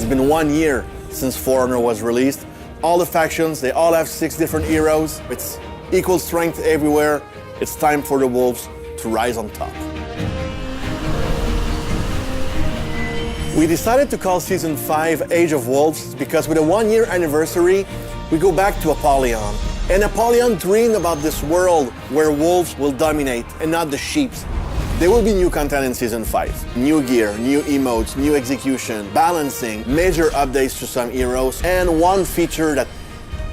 It's been 1 year since For Honor was released. All the factions, they all have 6 different heroes. It's equal strength everywhere. It's time for the wolves to rise on top. We decided to call Season 5 Age of Wolves because with a 1-year anniversary, we go back to Apollyon. And Apollyon dreamed about this world where wolves will dominate and not the sheep. There will be new content in Season 5. New gear, new emotes, new execution, balancing, major updates to some heroes, and one feature that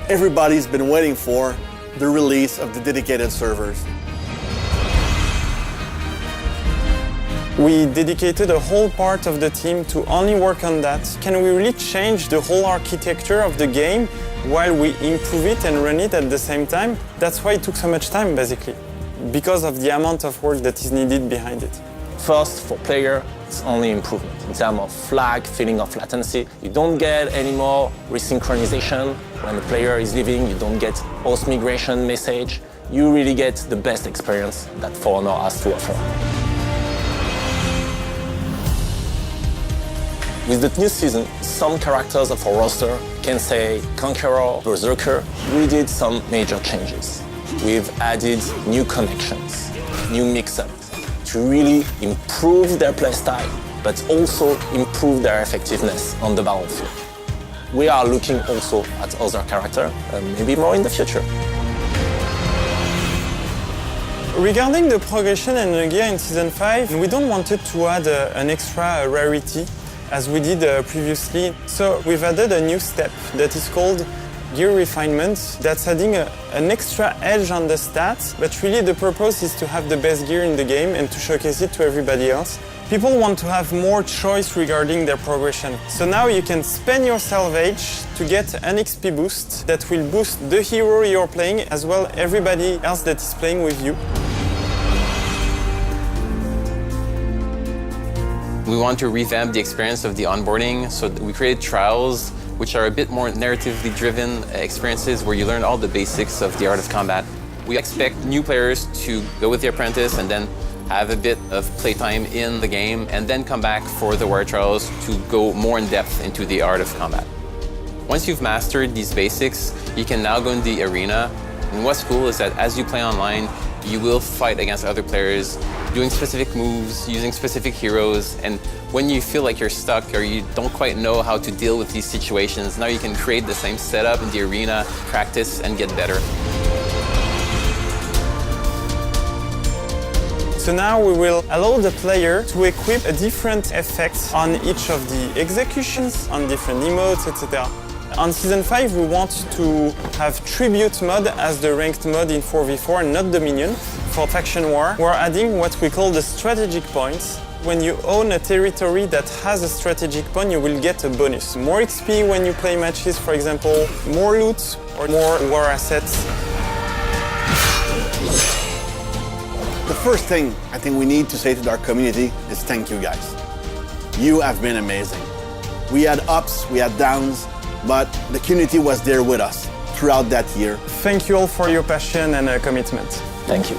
everybody's been waiting for, the release of the dedicated servers. We dedicated a whole part of the team to only work on that. Can we really change the whole architecture of the game while we improve it and run it at the same time? That's why it took so much time, basically, because of the amount of work that is needed behind it. First, for player, it's only improvement. In terms of flag, feeling of latency, you don't get any more resynchronization. When the player is leaving, you don't get post-migration message. You really get the best experience that For Honor has to offer. With the new season, some characters of our roster can say Conqueror, Berserker. We did some major changes. We've added new connections, new mix-ups to really improve their playstyle, but also improve their effectiveness on the battlefield. We are looking also at other characters, maybe more in the future. Regarding the progression and the gear in Season 5, we don't want it to add an extra rarity as we did previously. So we've added a new step that is called gear refinement. That's adding an extra edge on the stats, but really the purpose is to have the best gear in the game and to showcase it to everybody else. People want to have more choice regarding their progression. So now you can spend your salvage to get an XP boost that will boost the hero you're playing as well everybody else that is playing with you. We want to revamp the experience of the onboarding, so we created trials, which are a bit more narratively driven experiences where you learn all the basics of the art of combat. We expect new players to go with the apprentice and then have a bit of playtime in the game and then come back for the war trials to go more in depth into the art of combat. Once you've mastered these basics, you can now go in the arena. And what's cool is that as you play online, you will fight against other players, doing specific moves, using specific heroes, and when you feel like you're stuck or you don't quite know how to deal with these situations, now you can create the same setup in the arena, practice, and get better. So now we will allow the player to equip a different effect on each of the executions, on different emotes, etc. On Season 5, we want to have Tribute mode as the ranked mode in 4v4, not Dominion. For Faction War, we're adding what we call the strategic points. When you own a territory that has a strategic point, you will get a bonus. More XP when you play matches, for example, more loot or more war assets. The first thing I think we need to say to our community is thank you guys. You have been amazing. We had ups, we had downs, but the community was there with us throughout that year. Thank you all for your passion and commitment. Thank you.